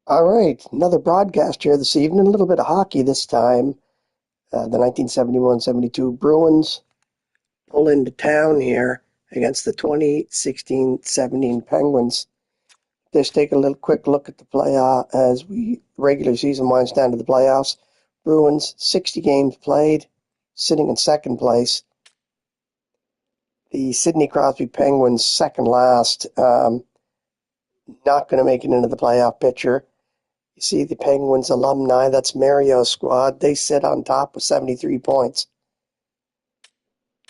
All right, another broadcast here this evening. A little bit of hockey this time. The 1971-72 Bruins pull into town here against the 2016-17 Penguins. Let's take a little quick look at the playoff as we regular season winds down to the playoffs. Bruins 60 games played, sitting in second place. The Sidney Crosby Penguins second last, not going to make it into the playoff picture. You see the Penguins alumni, that's Mario's squad. They sit on top with 73 points.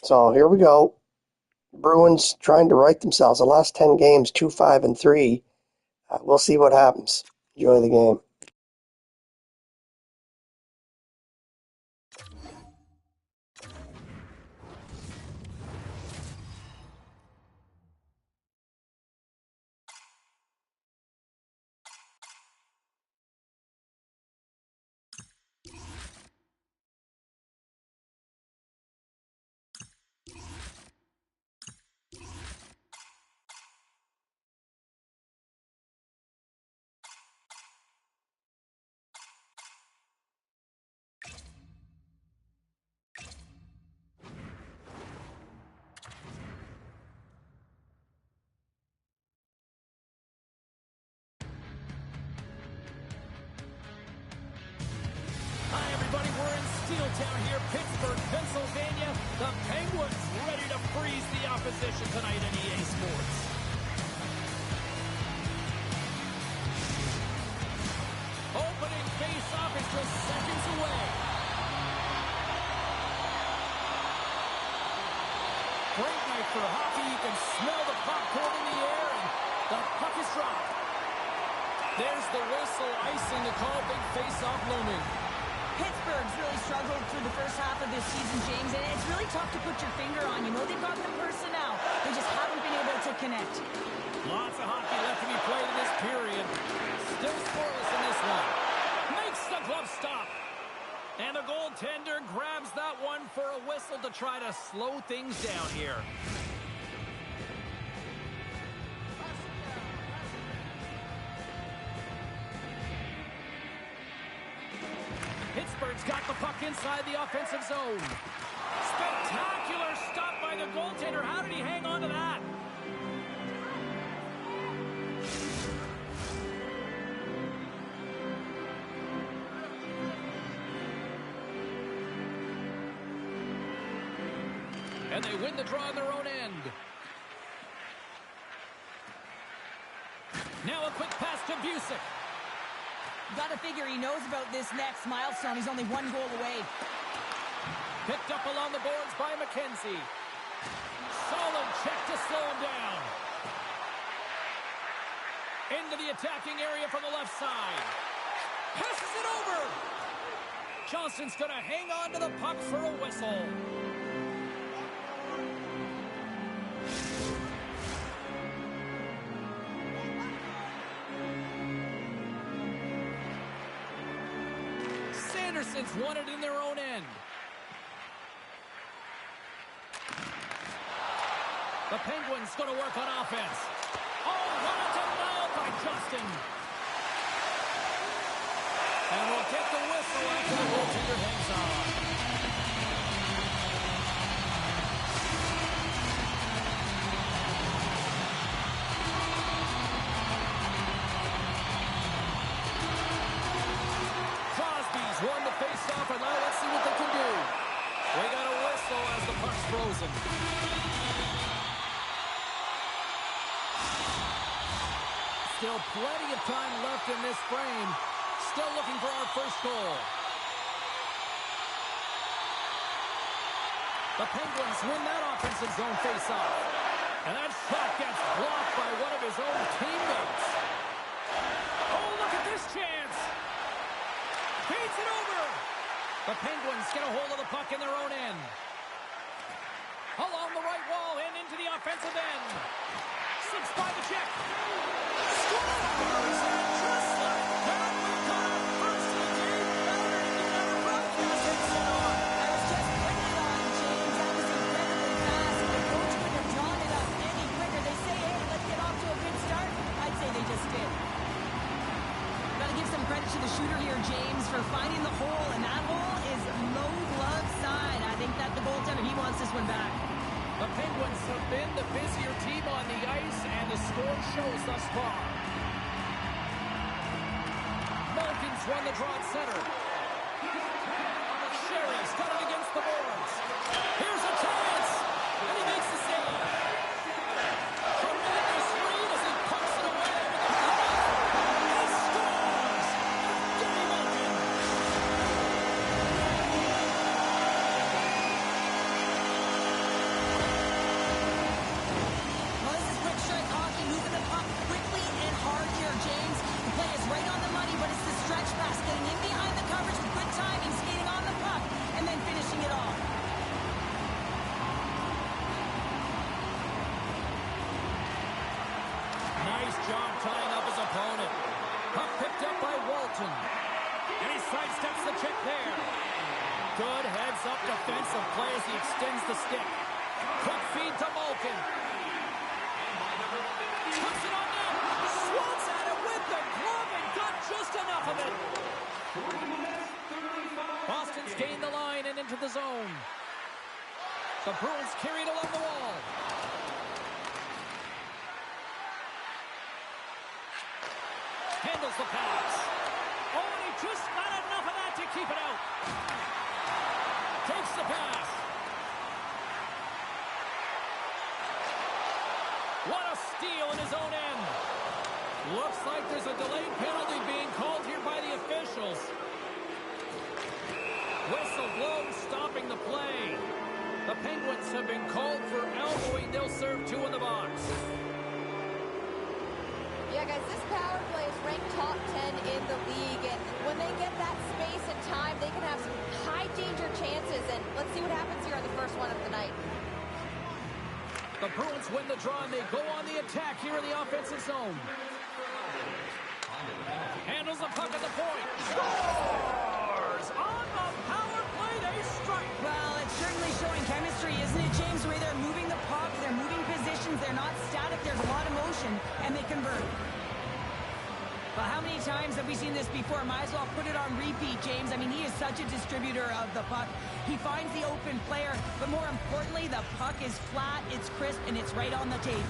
So here we go. Bruins trying to right themselves. The last 10 games, 2-5-3. We'll see what happens. Enjoy the game. Hi, everybody. We're in Steeltown here, Pittsburgh, Pennsylvania. The Penguins ready to freeze the opposition tonight in EA Sports. Opening face-off is just seconds away. Great night for hockey. You can smell the popcorn in the air, and the puck is dropped. There's the whistle, icing the call, big face-off looming. Pittsburgh's really struggled through the first half of this season, James, and it's really tough to put your finger on. You know they've got the personnel. They just haven't been able to connect. Lots of hockey left to be played in this period. Still scoreless in this one. Makes the glove stop. And the goaltender grabs that one for a whistle to try to slow things down here. Pittsburgh's got the puck inside the offensive zone. Spectacular stop by the goaltender. How did he hang on to that? And they win the draw on their own end. Now a quick pass to Busick. Gotta figure he knows about this next milestone. He's only one goal away. Picked up along the boards by McKenzie. Solid check to slow him down. Into the attacking area from the left side. Passes it over. Johnson's going to hang on to the puck for a whistle. Sanderson's won it in their own end. The Penguins going to work on offense. Oh, what a denial by Justin. And we'll get the whistle after the goaltender hangs on. Crosby's won the face-off, and now let's see what they can do. We got a whistle as the puck's frozen. Still plenty of time left in this frame. Still looking for our first goal. The Penguins win that offensive zone face-off. And that shot gets blocked by one of his own teammates. Oh, look at this chance. Beats it over. The Penguins get a hold of the puck in their own end. Along the right wall and into the offensive end. Six by the check. Scores! Just like that, we got our first of the game. Another broadcast and so on. I was just putting it on, James. That was incredibly fast. The coach couldn't have drawn it up any quicker. They say, hey, let's get off to a good start. I'd say they just did. Gotta shooter here, James, for finding the hole, and that hole is low glove side. I think that the goaltender, he wants this one back. The Penguins have been the busier team on the ice, and the score shows thus far. Malkin's won the draw at center. Sherry's got it against the boards. Here's a chance, and he makes the save. Tremendous read as he pucks it away over the net. He scores! Jimmy Malkin. Well, this is quick strike hockey, moving the puck quickly and hard here, James. The play is right on the money, but it's the stretch pass, getting in behind the coverage with good timing, skating on the puck, and then finishing it off. Nice job tying up his opponent. Puck picked up by Walton. And he sidesteps the check there. Good heads-up defensive play as he extends the stick. Quick feed to Malkin. Tucks it on net. Swats at it with the glove and got just enough of it. Boston's gained the line and into the zone. The Bruins carried along the wall. Handles the pass. Oh, and he just got enough of that to keep it out. Takes the pass. What a steal in his own end. Looks like there's a delayed penalty being called here by the officials. Whistle blown, stopping the play. The Penguins have been called for elbowing. They'll serve two in the box. Yeah, guys, this power play is ranked top 10 in the league, and when they get that space and time, they can have some high-danger chances, and let's see what happens here on the first one of the night. The Bruins win the draw, and they go on the attack here in the offensive zone. Handles the puck at the point. Scores! On the power play, they strike. Well, it's certainly showing chemistry, isn't it, James? The way they're moving the puck, they're moving positions, they're not static, there's a lot of motion, and they convert. Well, how many times have we seen this before? Might as well put it on repeat, James. I mean, he is such a distributor of the puck. He finds the open player, but more importantly, the puck is flat, it's crisp, and it's right on the tape.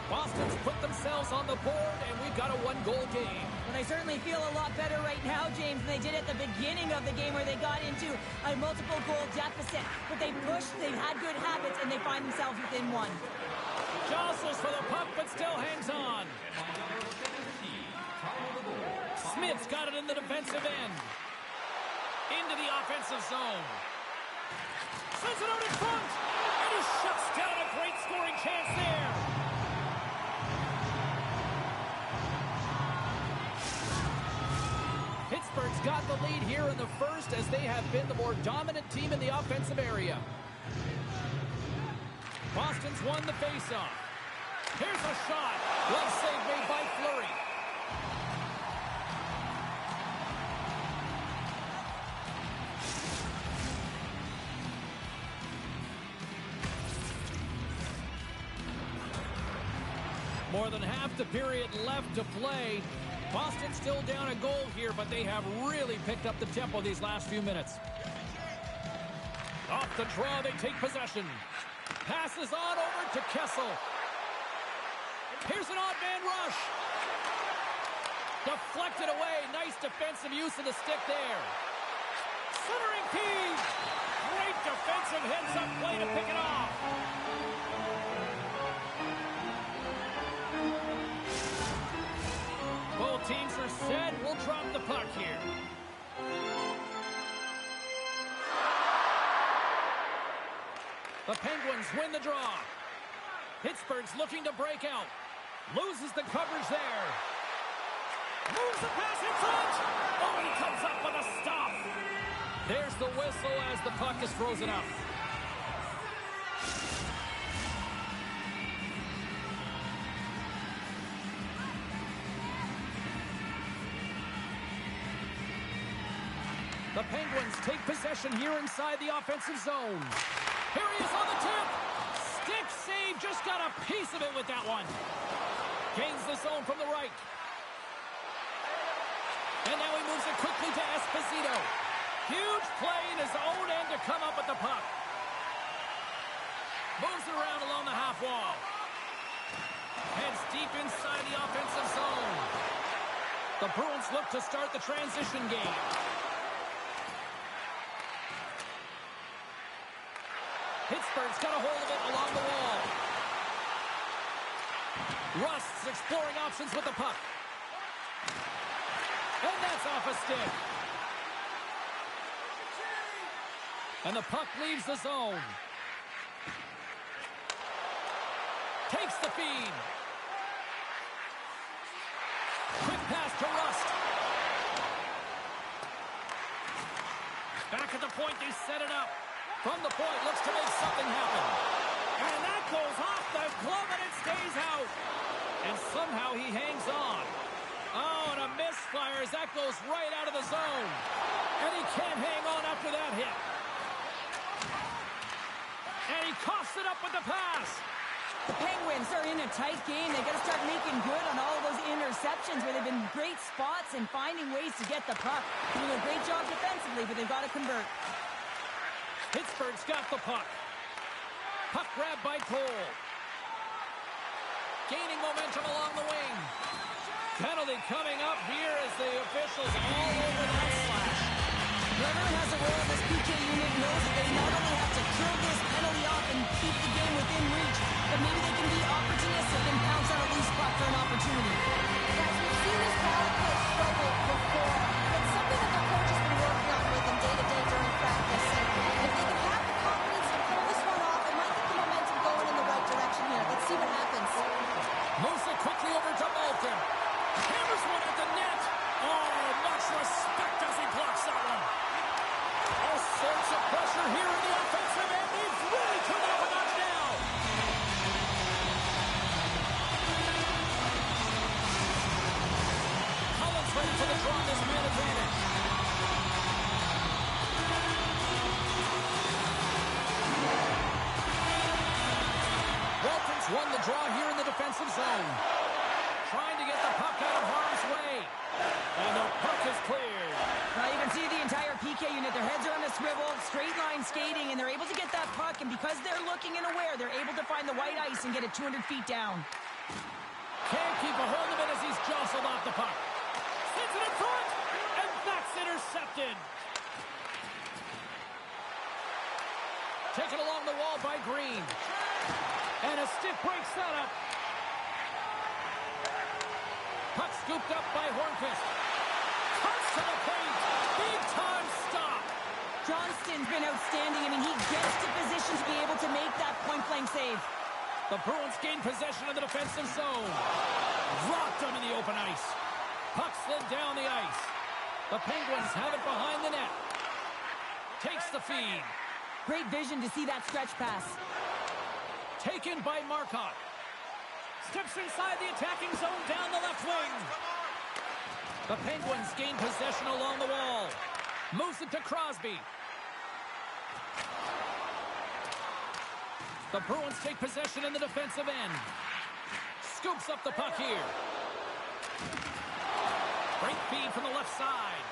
Boston's put themselves on the board, and we've got a one-goal game. Well, they certainly feel a lot better right now, James, than they did at the beginning of the game where they got into a multiple-goal deficit. But they pushed, they've had good habits, and they find themselves within one. Jostles for the puck, but still hangs on. Smith's got it in the defensive end. Into the offensive zone. Sends it out in front. And he shuts down a great scoring chance there. Pittsburgh's got the lead here in the first as they have been the more dominant team in the offensive area. Boston's won the faceoff. Here's a shot. Well save made by Fleury. More than half the period left to play. Boston's still down a goal here, but they have really picked up the tempo these last few minutes. Off the draw, they take possession. Passes on over to Kessel. Here's an odd man rush. Deflected away. Nice defensive use of the stick there. Centering key. Great defensive heads-up play to pick it off. Both teams are set. We'll drop the puck here. The Penguins win the draw. Pittsburgh's looking to break out. Loses the coverage there. Moves the pass in front. Oh, he comes up with a stop. There's the whistle as the puck is frozen up. The Penguins take possession here inside the offensive zone. Here he is on the tip. Stick save, just got a piece of it with that one. Gains the zone from the right. And now he moves it quickly to Esposito. Huge play in his own end to come up with the puck. Moves it around along the half wall. Heads deep inside the offensive zone. The Bruins look to start the transition game. Pittsburgh's got a hold of it along the wall. Rust's exploring options with the puck. And that's off a stick. And the puck leaves the zone. Takes the feed. Quick pass to Rust. Back at the point, they set it up. From the point, looks to make something happen. And that goes off the glove and it stays out. And somehow he hangs on. Oh, and a misfire as that goes right out of the zone. And he can't hang on after that hit. And he coughs it up with the pass. The Penguins are in a tight game. They got to start making good on all of those interceptions where they've been great spots and finding ways to get the puck. Doing a great job defensively, but they've got to convert. Pittsburgh's got the puck. Puck grab by Cole. Gaining momentum along the wing. Penalty coming up here as the officials all over that slash. Whoever has a role in this PK unit knows that they not only have to kill this penalty off and keep the game within reach, but maybe they can be opportunistic and pounce on a loose puck for an opportunity. Guys, we've seen this power play struggle before. It's something that their coach has been working on with them day-to-day during practice. And if they can have the confidence to pull this one off, it might get the momentum going in the right direction here. Let's see what happens. Moves it quickly over to Malkin. Hammers one at the net. Oh, much respect as he blocks that one. All sorts of pressure here in the offensive end. He's really turned up a notch now. Collins ready for the draw, this man advantage. Walton's won the draw here in the defensive zone. Trying to get the puck out of harm's way. And the puck is cleared. Now you can see the entire PK unit. Their heads are on a swivel, straight line skating, and they're able to get that puck. And because they're looking and aware, they're able to find the white ice and get it 200 feet down. Can't keep a hold of it as he's jostled off the puck. Sends it in front, and that's intercepted. Taken along the wall by Green. And a stick breaks that up. Puck scooped up by Hornqvist. Cuts to the paint. Big time stop. Johnston's been outstanding. I mean, he gets to position to be able to make that point-blank save. The Bruins gain possession of the defensive zone. Dropped him in the open ice. Puck slid down the ice. The Penguins have it behind the net. Takes the feed. Great vision to see that stretch pass. Taken by Marcotte. Steps inside the attacking zone down the left wing. The Penguins gain possession along the wall. Moves it to Crosby. The Bruins take possession in the defensive end. Scoops up the puck here. Great feed from the left side.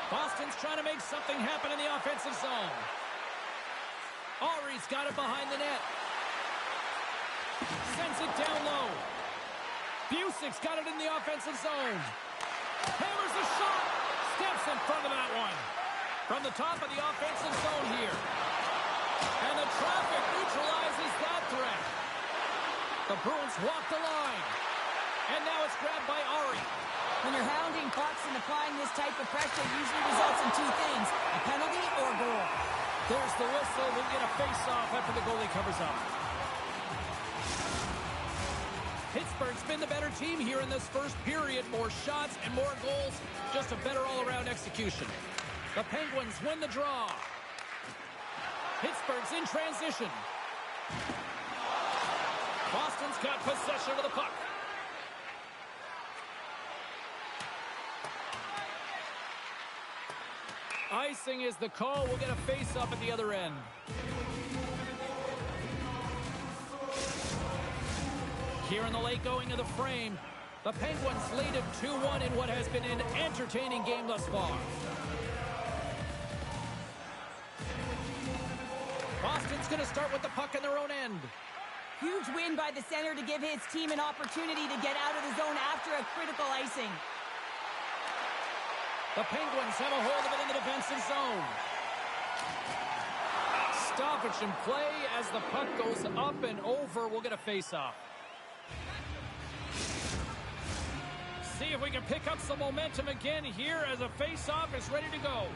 Boston's trying to make something happen in the offensive zone. Ari's got it behind the net. Sends it down low. Busic's got it in the offensive zone. Hammers the shot. Steps in front of that one. From the top of the offensive zone here. And the traffic neutralizes that threat. The Bruins walk the line. And now it's grabbed by Ari. When you're hounding pucks and applying this type of pressure, it usually results in two things, a penalty or a goal. There's the whistle. We'll get a face-off after the goalie covers up. Pittsburgh's been the better team here in this first period. More shots and more goals. Just a better all-around execution. The Penguins win the draw. Pittsburgh's in transition. Boston's got possession of the puck. Icing is the call. We'll get a face-up at the other end. Here in the late going of the frame, the Penguins lead it 2-1 in what has been an entertaining game thus far. Boston's going to start with the puck in their own end. Huge win by the center to give his team an opportunity to get out of the zone after a critical icing. The Penguins have a hold of it in the defensive zone. Stoppage in play as the puck goes up and over. We'll get a face-off. See if we can pick up some momentum again here as a face-off is ready to go.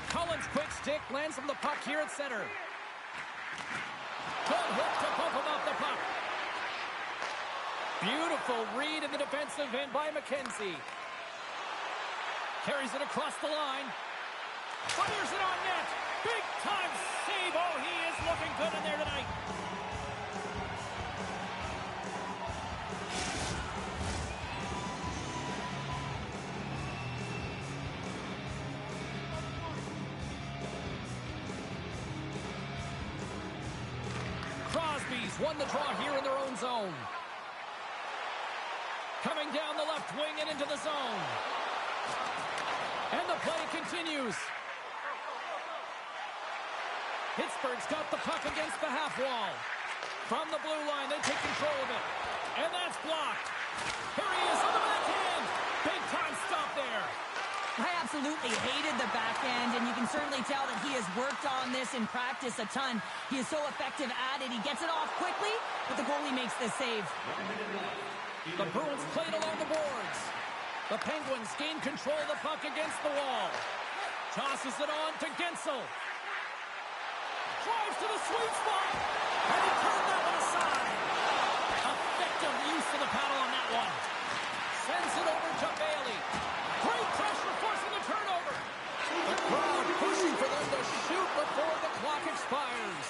Cullen's quick stick lands from the puck here at center. Good hit to bump him off the puck. Beautiful read in the defensive end by McKenzie. Carries it across the line. Fires it on net. Big time save. Oh, he is looking good in there tonight. Crosby's won the draw here in their own zone. Coming down the left wing and into the zone. And the play continues. Pittsburgh's got the puck against the half wall. From the blue line, they take control of it. And that's blocked. Here he is on the backhand. Big time stop there. I absolutely hated the backhand, and you can certainly tell that he has worked on this in practice a ton. He is so effective at it. He gets it off quickly, but the goalie makes the save. The Bruins played along the boards. The Penguins gain control of the puck against the wall. Tosses it on to Gensel. Drives to the sweet spot. And he turned that one aside. Effective use of the paddle on that one. Sends it over to Bailey. Great pressure forcing the turnover. The crowd pushing for them to shoot before the clock expires.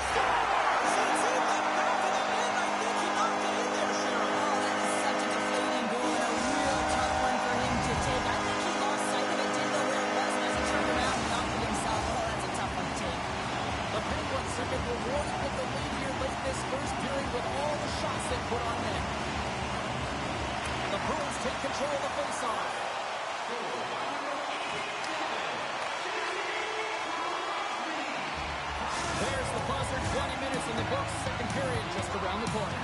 Sends it back to the end. I think he knocked it in there, Cheryl. Oh, that is such a deflating goal and a real tough one for him to take. I think he lost sight of it, didn't know where it was, and as he turned around, he knocked it himself. Oh, that's a tough one to take. The Penguins have been rewarded with the lead here late in this first period with all the shots they put on net. The Bruins take control of the faceoff. There's the buzzer, 20 minutes in the books, second period just around the corner.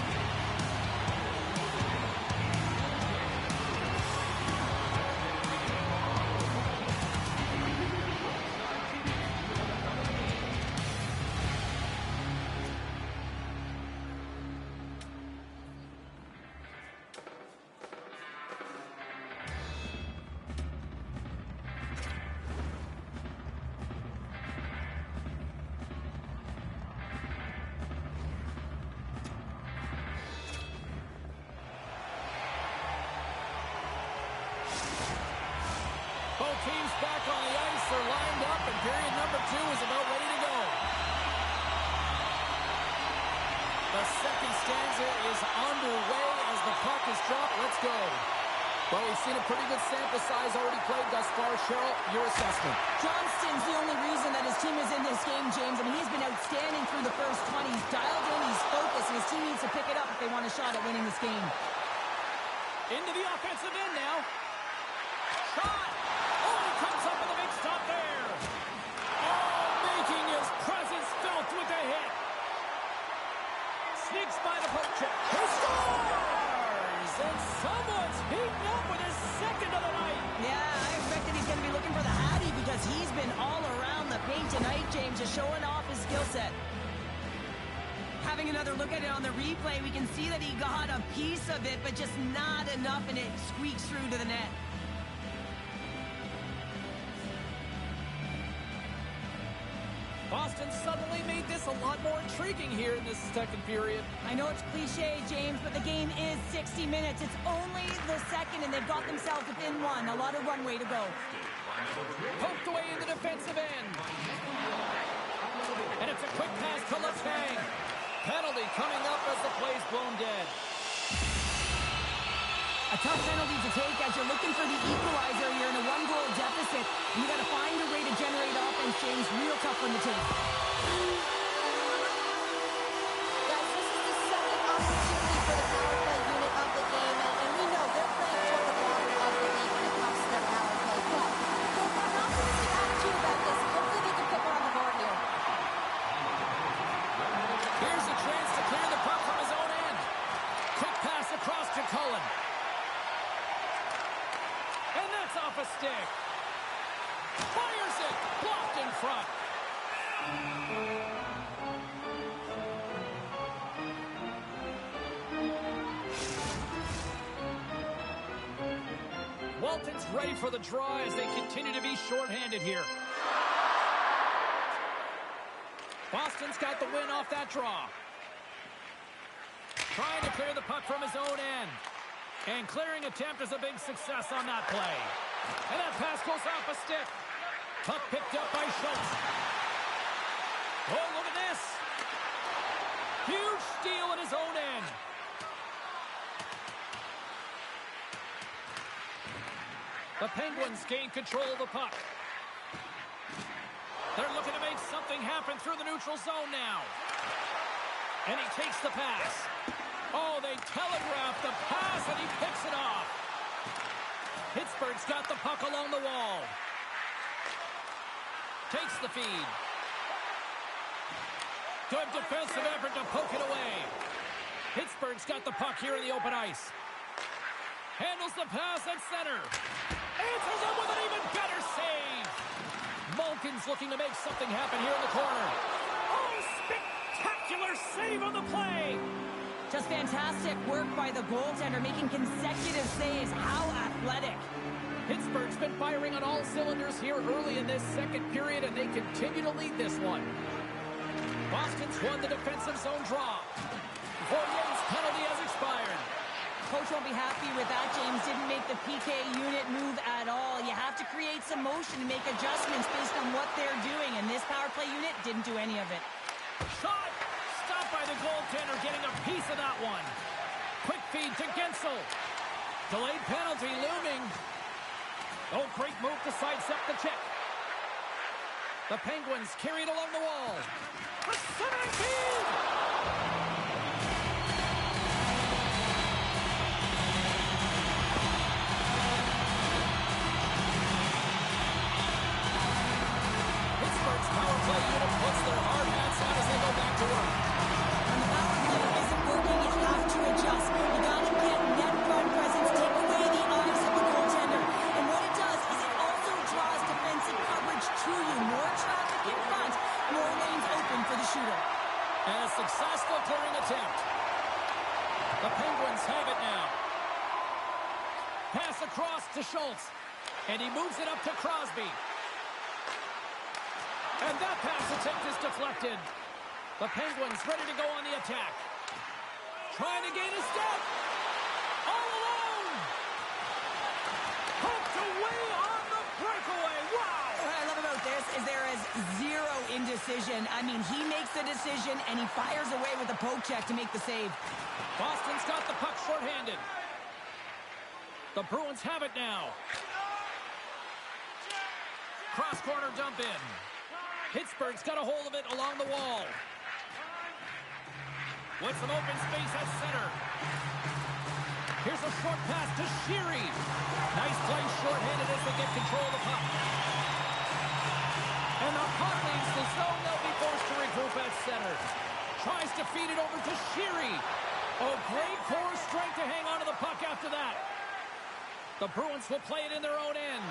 Both teams back on the ice are lined up, and period number 2 is about ready to go. The second stanza is underway as the puck is dropped. Let's go. Well, we've seen a pretty good sample size already played thus far. Cheryl, your assessment. Johnston's the only reason that his team is in this game, James. I mean, he's been outstanding through the first 20. He's dialed in, he's focused, and his team needs to pick it up if they want a shot at winning this game. Into the offensive end now. Shot! Oh, he comes up with a big stop there. Oh, making his presence felt with a hit. Sneaks by the poke check. He scores! And someone's beaten up with his second of the night. Yeah, I expect that he's going to be looking for the Hattie because he's been all around the paint tonight, James, just showing off his skill set. Having another look at it on the replay, we can see that he got a piece of it, but just not enough, and it squeaks through to the net. Boston suddenly made this a lot more intriguing here in this second period. I know it's cliche, James, but the game is 60 minutes. It's only the second, and they've got themselves within one. A lot of runway to go. Poked away in the defensive end. And it's a quick pass to Letang. Penalty coming up as the play's blown dead. A tough penalty to take as you're looking for the equalizer. You're in a one-goal deficit, and you got to find a way to generate offense, James. Real tough one to take. Guys, this is the second opportunity for the power play unit of the game, and we know they're playing toward the bottom of the league when it comes to their power play. But there's an optimistic attitude about this. Hopefully they can put one on the board here. Here's a chance to clear the puck from his own end. Quick pass across to Cullen. And that's off a stick. Fires it. Blocked in front. Walton's ready for the draw as they continue to be shorthanded here. Boston's got the win off that draw. Trying to clear the puck from his own end. And clearing attempt is a big success on that play. And that pass goes off a stick. Puck picked up by Schultz. Oh, look at this. Huge steal at his own end. The Penguins gain control of the puck. They're looking to make something happen through the neutral zone now. And he takes the pass. Oh, they telegraph the pass, and he picks it off. Pittsburgh's got the puck along the wall. Takes the feed. Good defensive effort to poke it away. Pittsburgh's got the puck here in the open ice. Handles the pass at center. Answers it with an even better save. Malkin's looking to make something happen here in the corner. Oh, spectacular save on the play. Just fantastic work by the goaltender, making consecutive saves. How athletic. Pittsburgh's been firing on all cylinders here early in this second period, and they continue to lead this one. Boston's won the defensive zone draw. Fournier's penalty has expired. Coach won't be happy with that, James. Didn't make the PK unit move at all. You have to create some motion and make adjustments based on what they're doing, and this power play unit didn't do any of it. Shot! Stopped by the goaltender, getting a piece of that one. Quick feed to Gensel. Delayed penalty looming. Oh, great move to sidestep the check. The Penguins carry it along the wall. A center feed! Power play unit puts their hard hats on as they go back to work. When the power play isn't working, you have to adjust. You got to get net front presence, take away the eyes of the goaltender. And what it does is it also draws defensive coverage to you. More traffic in front, more lanes open for the shooter. And a successful clearing attempt. The Penguins have it now. Pass across to Schultz. And he moves it up to Crosby. And that pass attempt is deflected. The Penguins ready to go on the attack. Trying to gain a step. All alone. Poked away on the breakaway. Wow. What I love about this is there is zero indecision. I mean, he makes the decision, and he fires away with a poke check to make the save. Boston's got the puck shorthanded. The Bruins have it now. Cross corner dump in. Pittsburgh's got a hold of it along the wall. With some open space at center. Here's a short pass to Sheary. Nice play shorthanded as they get control of the puck. And the puck leaves the zone. They'll be forced to regroup at center. Tries to feed it over to Sheary. Oh, great core strength to hang on to the puck after that. The Bruins will play it in their own end.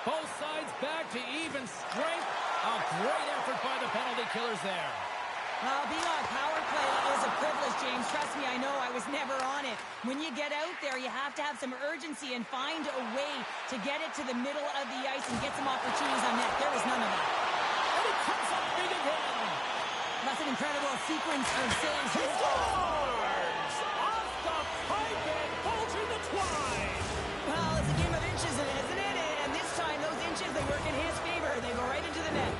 Both sides back to even strength. A great effort by the penalty killers there. Being on power play is a privilege, James. Trust me, I know. I was never on it. When you get out there, you have to have some urgency and find a way to get it to the middle of the ice and get some opportunities on net. There was none of that. And it comes up big again. That's an incredible sequence of saves. He scores! Off the pipe and bulging the twine. Well, it's a game of inches, isn't it? And this time, those inches, they work in his favor. They go right into the net.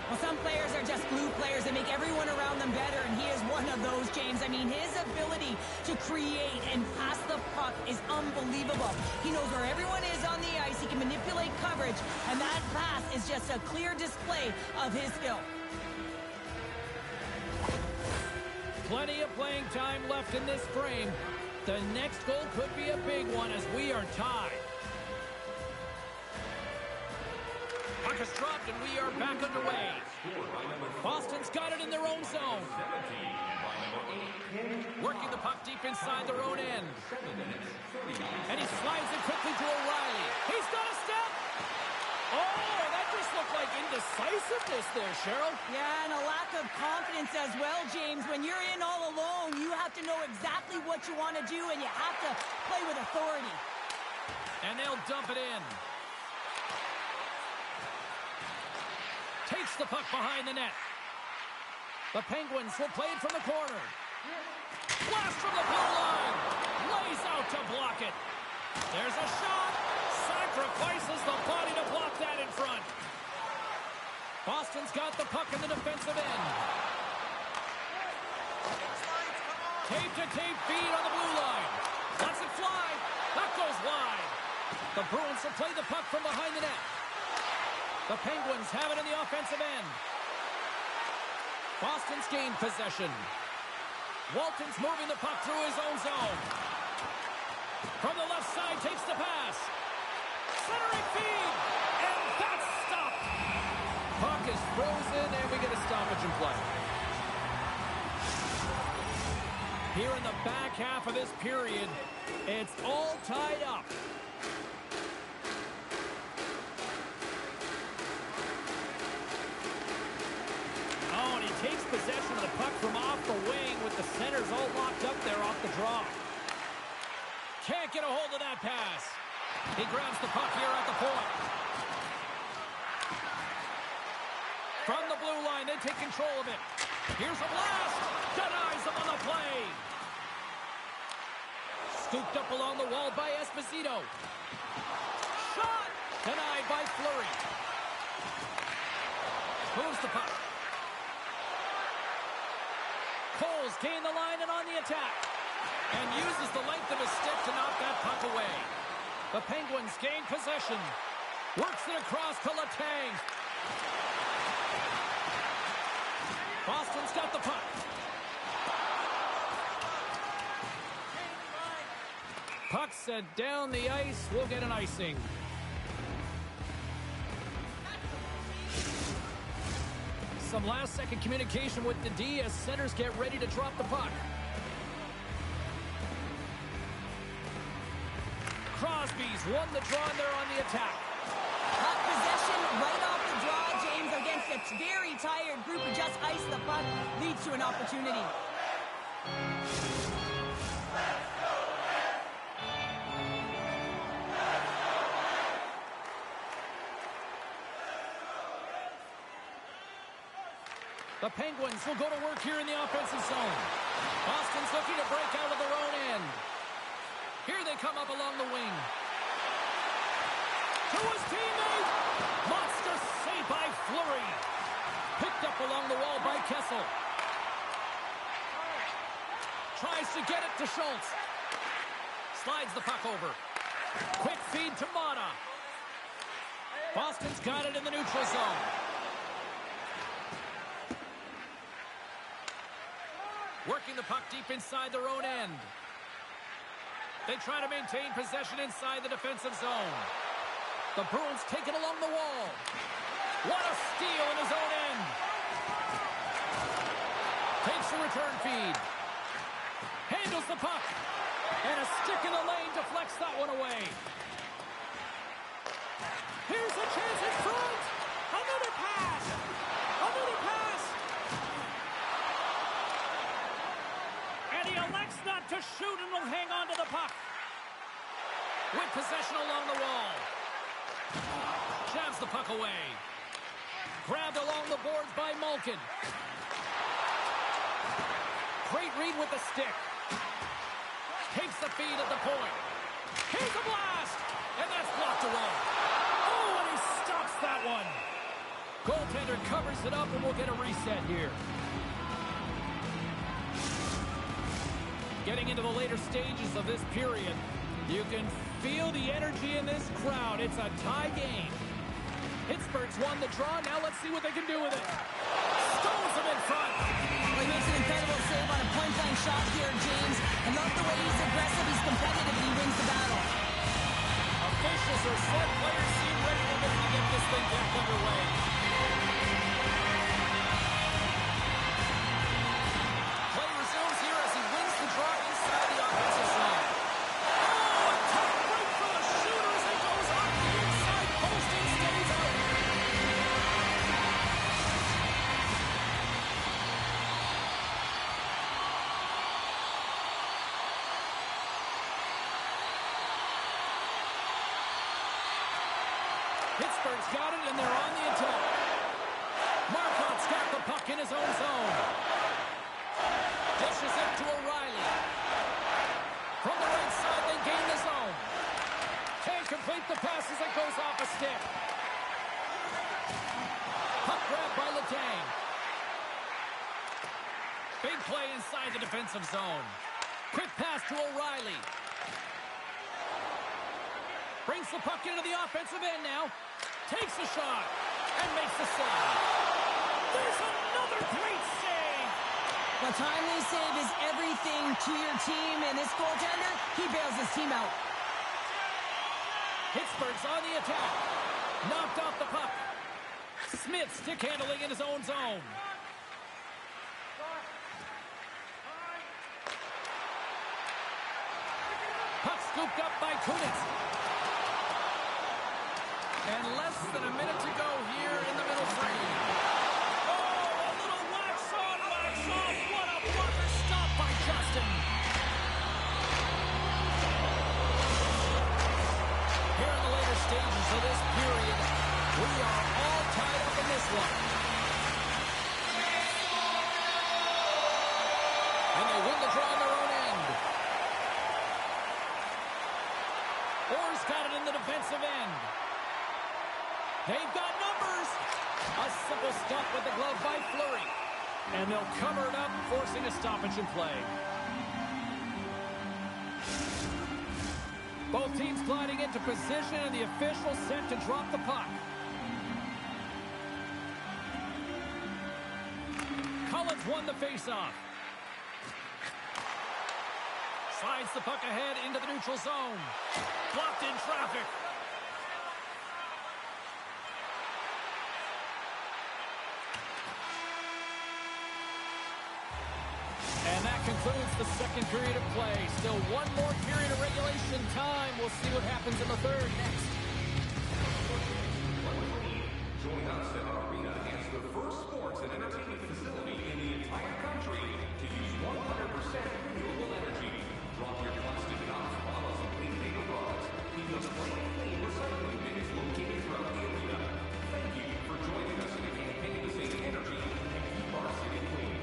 Well, some players are just glue players that make everyone around them better, and he is one one of those, James. I mean, his ability to create and pass the puck is unbelievable. He knows where everyone is on the ice. He can manipulate coverage, and that pass is just a clear display of his skill. Plenty of playing time left in this frame. The next goal could be a big one as we are tied. Puck is dropped and we are back underway. Boston's got it in their own zone. Working the puck deep inside their own end. And he slides it quickly to O'Reilly. He's got a step. Oh, that just looked like indecisiveness there, Cheryl. Yeah, and a lack of confidence as well, James. When you're in all alone, you have to know exactly what you want to do, and you have to play with authority. And they'll dump it in. Takes the puck behind the net. The Penguins will play it from the corner. Blast from the blue line. Lays out to block it. There's a shot. Sacrifices the body to block that in front. Boston's got the puck in the defensive end. Tape-to-tape feed on the blue line. Lets it fly. That goes wide. The Bruins will play the puck from behind the net. The Penguins have it in the offensive end. Boston's gained possession. Walton's moving the puck through his own zone. From the left side, takes the pass. Centering feed, and that's stopped. Puck is frozen, and we get a stoppage in play. Here in the back half of this period, it's all tied up. Oh, and he takes possession of the puck from off the wing with the centers all locked up there off the draw. Can't get a hold of that pass. He grabs the puck here at the point. From the blue line, they take control of it. Here's a blast. Denies him on the play. Scooped up along the wall by Esposito. Shot. Denied by Fleury. Moves the puck. Coles gain the line and on the attack. And uses the length of his stick to knock that puck away. The Penguins gain possession. Works it across to Letang. Boston's got the puck. Puck sent down the ice. We'll get an icing. Some last-second communication with the D as centers get ready to drop the puck. Crosby's won the draw and they're on the attack. Puck possession right off the draw, James, against a very tired group who just iced the puck, leads to an opportunity. The Penguins will go to work here in the offensive zone. Boston's looking to break out of their own end. Here they come up along the wing. To his teammate. Monster save by Fleury. Picked up along the wall by Kessel. Tries to get it to Schultz. Slides the puck over. Quick feed to Mata. Boston's got it in the neutral zone. Working the puck deep inside their own end. They try to maintain possession inside the defensive zone. The Bruins take it along the wall. What a steal in his own end. Takes the return feed. Handles the puck. And a stick in the lane deflects that one away. Here's a chance in front. Another pass. Another pass. And he elects not to shoot and will hang on to the puck. With possession along the wall. Jabs the puck away. Grabbed along the boards by Malkin. Great read with the stick. Takes the feed at the point. Here's a blast! And that's blocked away. Oh, and he stops that one. Goaltender covers it up and we'll get a reset here. Getting into the later stages of this period, you can feel the energy in this crowd. It's a tie game. Pittsburgh's won the draw. Now let's see what they can do with it. Stones him in front. Well, he makes an incredible save on a point-blank shot here, James. I love the way he's aggressive, he's competitive, and he wins the battle. Officials are set. Players seem ready to get this thing back underway. Play resumes here as he wins the draw inside the offensive zone. Oh, a tough break for the shooter as it goes off the inside post and stays out. Pittsburgh's got it, and they're on the attack. Marquardt's got the puck in his own zone. Dishes it to O'Reilly. From the right side, they gain the zone. Can't complete the pass as it goes off a stick. Puck grab by Letang. Big play inside the defensive zone. Quick pass to O'Reilly. Brings the puck into the offensive end now. Takes a shot and makes the save. There's another great save. The timely save is everything to your team, and this goaltender, he bails his team out. Pittsburgh's on the attack. Knocked off the puck. Smith stick handling in his own zone. Puck scooped up by Kunitz. And less than a minute to go here in the middle frame. Oh, a little wax on, wax off. What a blocker stop by Justin. Here in the later stages of this period, we are all tied up in this one. And they win the draw on their own end. Orr's got it in the defensive end. They've got numbers. A simple stop with the glove by Fleury. And they'll cover it up, forcing a stoppage in play. Both teams gliding into position, and the official set to drop the puck. Collins won the faceoff. Slides the puck ahead into the neutral zone. Blocked in traffic. And that concludes the second period of play. Still one more period of regulation time. We'll see what happens in the third next. Join us at our arena as the first sports and entertainment facility in the entire country to use 100% renewable energy. Drop your plastic cups, bottles, and clean paper products. Keep us clean. Recycling bin is located throughout the arena. Thank you for joining us in a campaign to save energy and keep our city clean.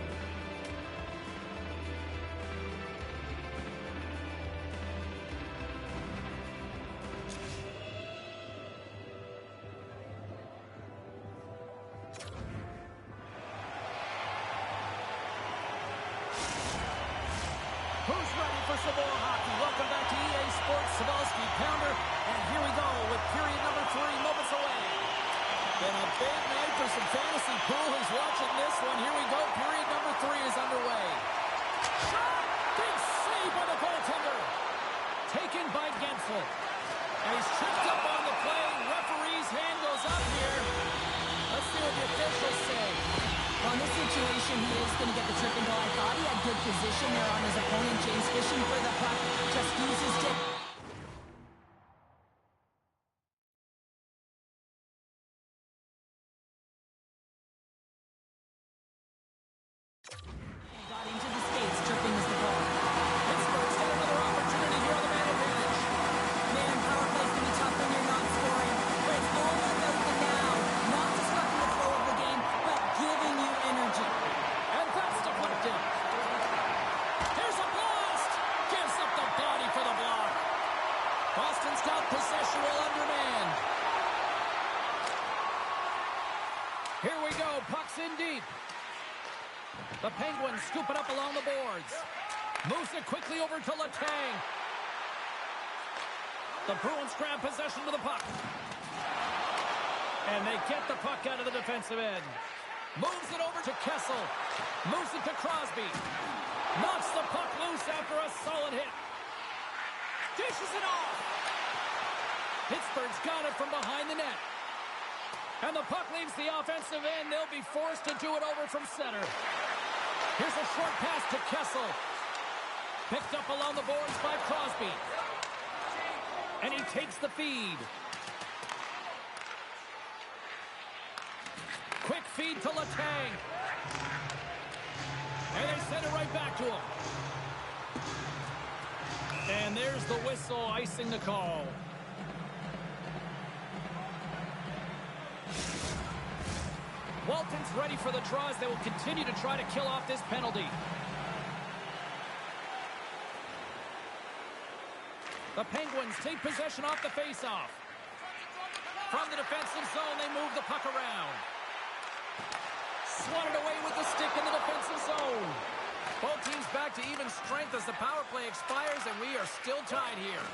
Who's ready for some more hockey? Welcome back to EA Sports Savalsky Pounder. And here we go with period number 3 moments away. Been a big night for some fantasy pool. Who's watching this one? Here we go. Period number 3 is underway. Shot! Big save by the goaltender. Taken by Gensel. And he's tripped up on the play. Referee's hand goes up here. Let's see what the officials say. Well, in this situation, he is going to get the tripping goal. I thought he had good position there on his opponent. James fishing for the puck. Just uses tip. Got into the skates. Tripping is the goal. Pittsburgh's got another opportunity here on the man advantage. Man, power plays can be tough when you're not scoring. But it's all about the now. Not disrupting the flow of the game, but giving you energy. And that's deflected. Here's a blast. Gives up the body for the block. Boston's got possession while undermanned. Here we go. Puck's in deep. The Penguins scoop it up along the boards. Moves it quickly over to Letang. The Bruins grab possession to the puck. And they get the puck out of the defensive end. Moves it over to Kessel. Moves it to Crosby. Knocks the puck loose after a solid hit. Dishes it off. Pittsburgh's got it from behind the net. And the puck leaves the offensive end. They'll be forced to do it over from center. Here's a short pass to Kessel. Picked up along the boards by Crosby. And he takes the feed. Quick feed to Letang. And they send it right back to him. And there's the whistle icing the call. Walton's ready for the draw as they will continue to try to kill off this penalty. The Penguins take possession off the faceoff. From the defensive zone, they move the puck around. Swatted away with the stick in the defensive zone. Both teams back to even strength as the power play expires, and we are still tied here.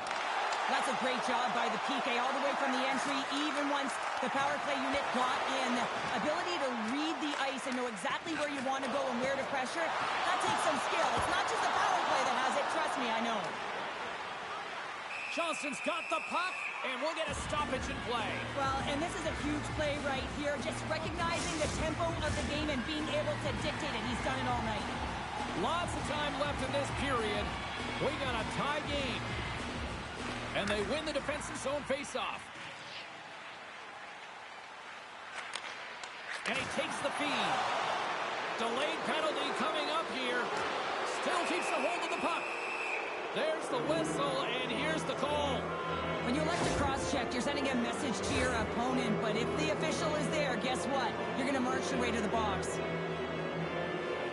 That's a great job by the PK all the way from the entry, even once the power play unit got in. Ability to read the ice and know exactly where you want to go and where to pressure, that takes some skill. It's not just the power play that has it. Trust me, I know. Johnson's got the puck, and we'll get a stoppage in play. Well, and this is a huge play right here. Just recognizing the tempo of the game and being able to dictate it. He's done it all night. Lots of time left in this period. We got a tie game. And they win the defensive zone faceoff. And he takes the feed. Delayed penalty coming up here. Still keeps a hold of the puck. There's the whistle, and here's the call. When you elect to cross-check, you're sending a message to your opponent, but if the official is there, guess what? You're going to march your way to the box.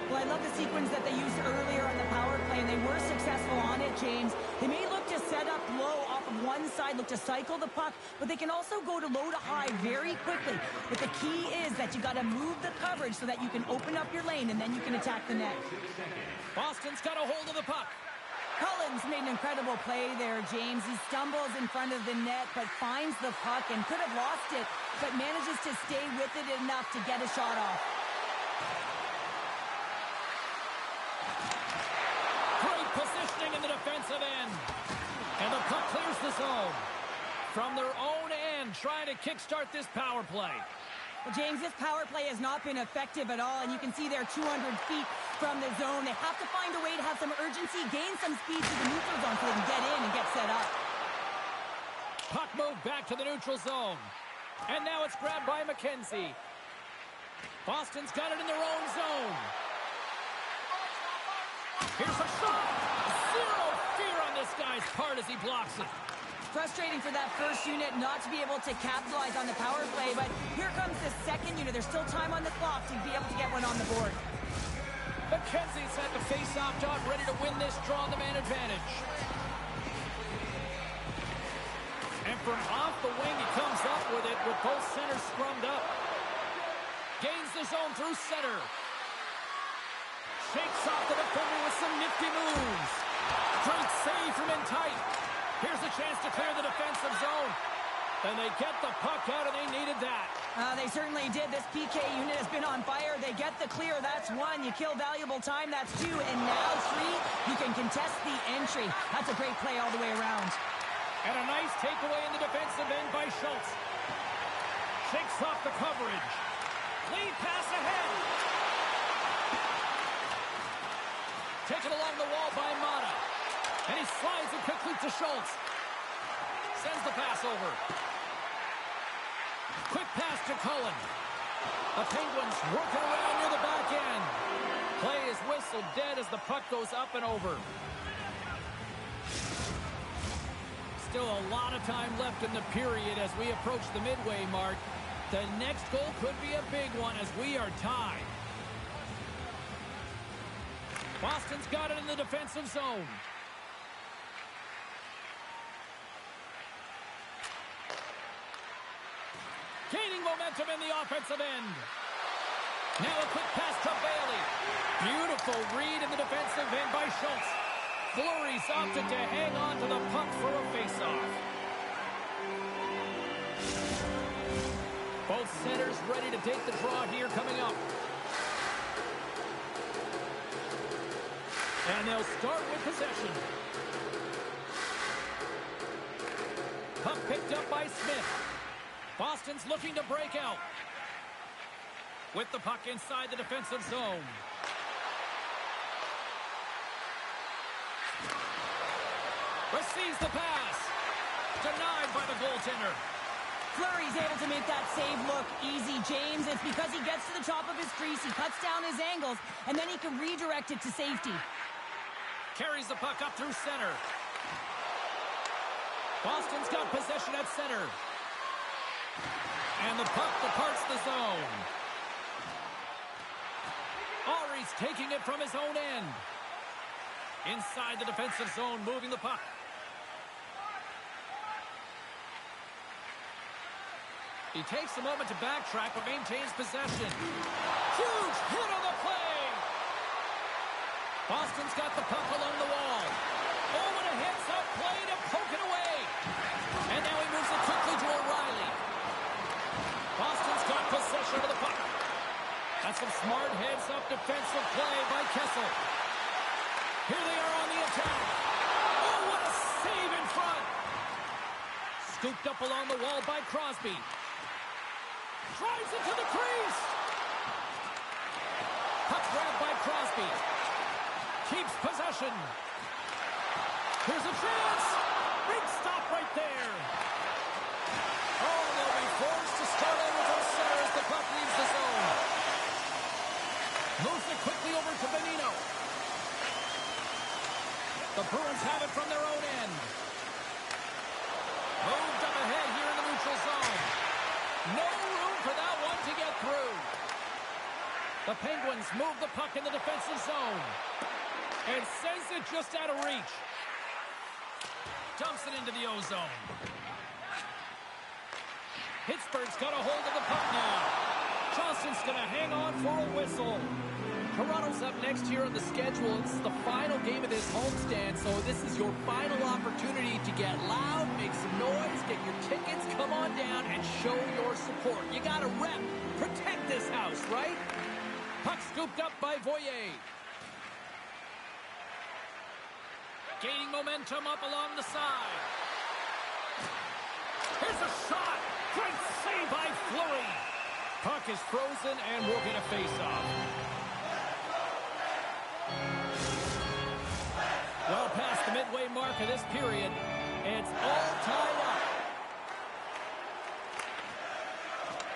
Well, I love the sequence that they used earlier on the power play, and they were successful on it, James. They may look to set up low off of one side, look to cycle the puck, but they can also go to low to high very quickly. But the key is that you got to move the coverage so that you can open up your lane, and then you can attack the net. Boston's got a hold of the puck. Collins made an incredible play there, James. He stumbles in front of the net, but finds the puck and could have lost it, but manages to stay with it enough to get a shot off. Great positioning in the defensive end. And the puck clears the zone. From their own end, trying to kickstart this power play. Well, James, this power play has not been effective at all, and you can see they're 200 feet from the zone. They have to find a way to have some urgency, gain some speed to the neutral zone so they can get in and get set up. Puck moved back to the neutral zone. And now it's grabbed by McKenzie. Boston's got it in their own zone. Here's a shot. Zero fear on this guy's part as he blocks it. Frustrating for that first unit not to be able to capitalize on the power play, but here comes the second unit. There's still time on the clock to be able to get one on the board. McKenzie's at the face-off dot, ready to win this draw on the man advantage. And from off the wing, he comes up with it with both centers scrummed up. Gains the zone through center. Shakes off the defender with some nifty moves. Great save from in tight. Here's a chance to clear the defensive zone. And they get the puck out, and they needed that. They certainly did. This PK unit has been on fire. They get the clear. That's one. You kill valuable time. That's two. And now three. You can contest the entry. That's a great play all the way around. And a nice takeaway in the defensive end by Schultz. Shakes off the coverage. Lead pass ahead. Taken along the wall by Mata. And he slides it quickly to Schultz. Sends the pass over. Quick pass to Cullen. The Penguins working around near the back end. Play is whistled dead as the puck goes up and over. Still a lot of time left in the period as we approach the midway mark. The next goal could be a big one as we are tied. Boston's got it in the defensive zone. Gaining momentum in the offensive end. Now a quick pass to Bailey. Beautiful read in the defensive end by Schultz. Fleury's opted to hang on to the puck for a faceoff. Both centers ready to take the draw here coming up. And they'll start with possession. Puck picked up by Smith. Boston's looking to break out. With the puck inside the defensive zone. Receives the pass. Denied by the goaltender. Fleury's able to make that save look easy, James. It's because he gets to the top of his crease, he cuts down his angles, and then he can redirect it to safety. Carries the puck up through center. Boston's got possession at center. And the puck departs the zone. Ari's taking it from his own end. Inside the defensive zone, moving the puck. He takes a moment to backtrack, but maintains possession. Huge hit on the play! Boston's got the puck along the wall. Oh, and a heads-up play to poke it away. And now he moves it quickly to O'Reilly. Boston's got possession of the puck. That's some smart heads-up defensive play by Kessel. Here they are on the attack. Oh, what a save in front. Scooped up along the wall by Crosby. Drives it to the crease. Puck grabbed by Crosby. Keeps possession. Here's a chance. Big stop right there. Oh, they'll be forced to start over from center as the puck leaves the zone. Moves it quickly over to Bonino. The Bruins have it from their own end. Moved up ahead here in the neutral zone. No room for that one to get through. The Penguins move the puck in the defensive zone. And sends it just out of reach. Dumps it into the O-zone. Pittsburgh's got a hold of the puck now. Johnson's going to hang on for a whistle. Toronto's up next here on the schedule. It's the final game of this homestand, so this is your final opportunity to get loud, make some noise, get your tickets, come on down, and show your support. You got to rep, protect this house, right? Puck scooped up by Voyer. Gaining momentum up along the side. Here's a shot. Great save by Fleury. Puck is frozen, and we'll get a face-off. Well past the midway mark of this period, it's all tied up.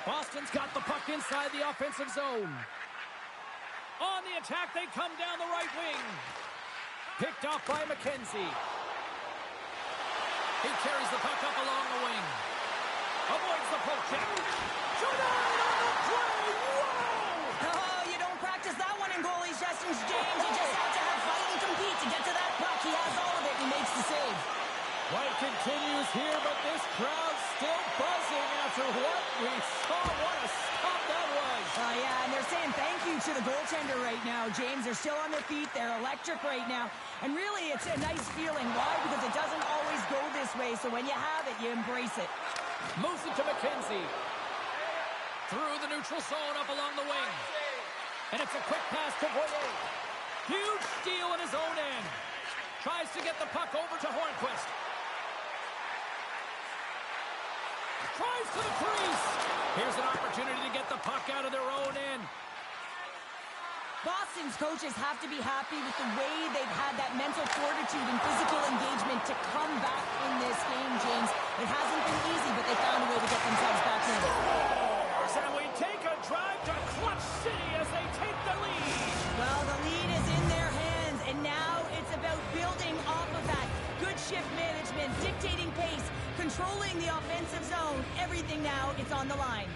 Boston's got the puck inside the offensive zone. On the attack, they come down the right wing. Picked off by McKenzie. He carries the puck up along the wing. Avoids the poke check. Jordan on the play! Whoa! Oh, you don't practice that one in goalie sessions, James. You just have to have fight and compete to get to that puck. He has all of it. He makes the save. Fight continues here, but this crowd's still buzzing after what we saw. What a stop that was. Yeah, and they're saying thank you to the goaltender right now, James. They're still on their feet. They're electric right now. And really, it's a nice feeling. Why? Because it doesn't always go this way. So when you have it, you embrace it. Moves it to McKenzie. Through the neutral zone up along the wing. And it's a quick pass to Voyer. Huge steal at his own end. Tries to get the puck over to Hornquist. Tries to the crease. Here's an opportunity to get the puck out of their own end. Boston's coaches have to be happy with the way they've had that mental fortitude and physical engagement to come back in this game, James. It hasn't been easy, but they found a way to get themselves back in. And we take a drive to Clutch City as they take the lead. Well, the lead is in their hands, and now it's about building off of that. Good shift management, dictating pace, controlling the offensive zone. Everything now, it's on the line.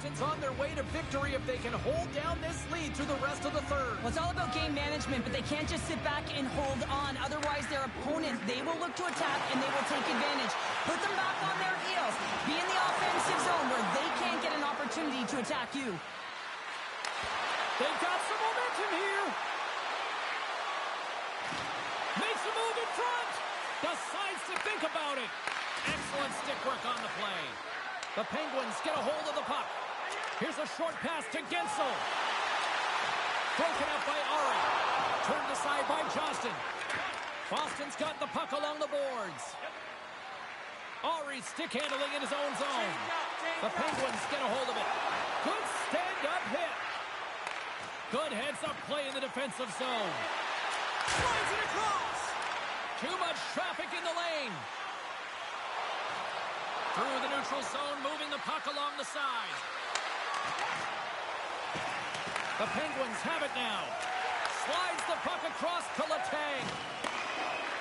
Boston's on their way to victory if they can hold down this lead through the rest of the third. Well, it's all about game management, but they can't just sit back and hold on. Otherwise, their opponent, they will look to attack and they will take advantage. Put them back on their heels. Be in the offensive zone where they can't get an opportunity to attack you. They've got some momentum here. Makes a move in front. Decides to think about it. Excellent stick work on the play. The Penguins get a hold of the puck. Here's a short pass to Gensel. Broken up by Ari. Turned aside by Johnston. Boston's got the puck along the boards. Ari stick handling in his own zone. The Penguins get a hold of it. Good stand-up hit. Good heads-up play in the defensive zone. Slides it across. Too much traffic in the lane. Through the neutral zone, moving the puck along the side. The Penguins have it now. Slides the puck across to Letang.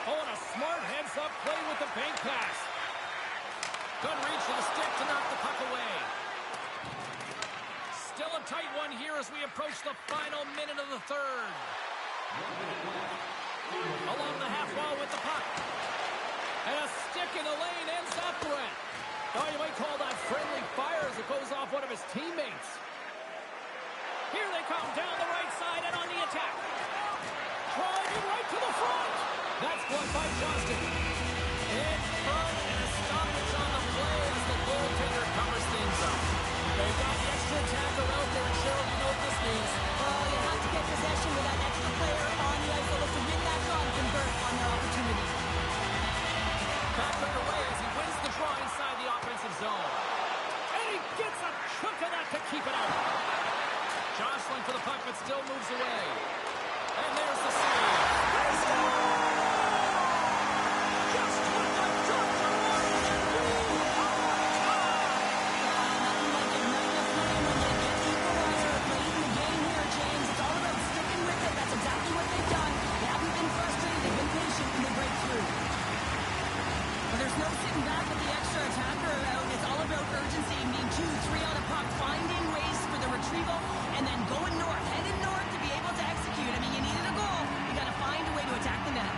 Oh, and a smart heads-up play with the bank pass. Good reach to the stick to knock the puck away. Still a tight one here as we approach the final minute of the third. Along the half wall with the puck. And a stick in the lane ends that threat. Oh, you might call that friendly fire as it goes off one of his teammates. Here they come down the right side and on the attack. Driving right to the front. That's blocked by Johnston. In front and a stoppage on the play as the goaltender covers things up. They've got the extra attacker out there, and Cheryl, you know what this means. Well, you have to get possession with that extra player on the ice. They'll look to win that draw and convert on their opportunity. Back underway as he wins the draw inside the offensive zone. And he gets a chunk of that to keep it out. Jostling for the puck, but still moves away. And there's the save. Just when the Ducks are wanting to lead. Nothing like igniting a flame when you get equalizer late in the game here, James. It's all about sticking with it. That's exactly what they've done. They haven't been frustrated. They've been patient, and they break through. But there's no sitting back with the extra attacker out. It's all about urgency and being 2-3 on a puck, finding ways for the retrieval, and then going north, headed north to be able to execute. I mean, you needed a goal. You got to find a way to attack the net.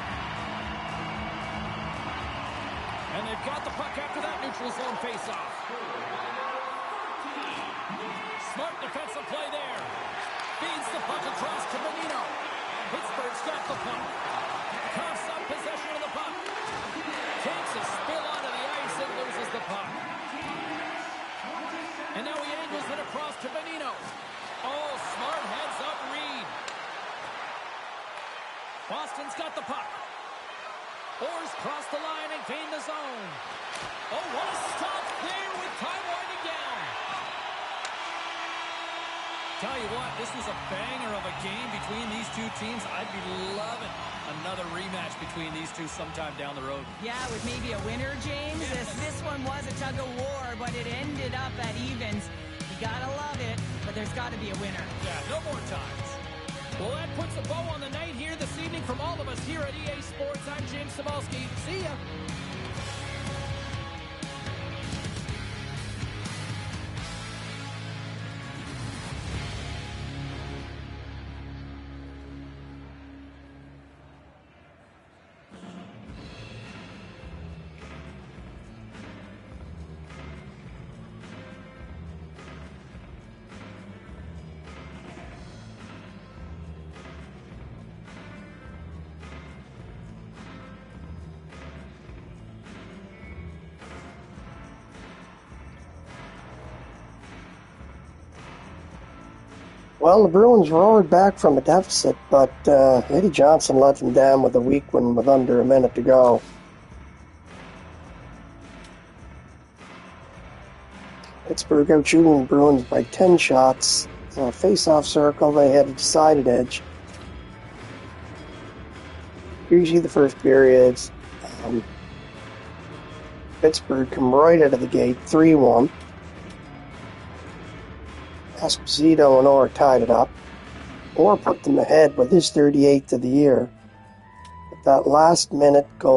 And they've got the puck after that neutral zone faceoff. Smart defensive play there. Feeds the puck across to Bonino. Pittsburgh's got the puck. Coughs up possession of the puck. Takes a spill onto the ice and loses the puck. And now he angles it across to Bonino. Oh, smart heads-up read. Boston's got the puck. Oars cross the line and gain the zone. Oh, what a stop there with time winding down. Tell you what, this was a banger of a game between these two teams. I'd be loving another rematch between these two sometime down the road. Yeah, with maybe a winner, James. This one was a tug of war, but it ended up at evens. You gotta love it, but there's gotta be a winner. Yeah, no more times. Well, that puts a bow on the night here this evening from all of us here at EA Sports. I'm James Cybulski. See ya. Well, the Bruins roared back from a deficit, but Eddie Johnson let them down with a weak one with under a minute to go. Pittsburgh out shooting the Bruins by 10 shots. Face-off circle, they had a decided edge. Here you see the first period. Pittsburgh come right out of the gate, 3-1. Esposito and Orr tied it up. Orr put them ahead with his 38th of the year. But that last minute goal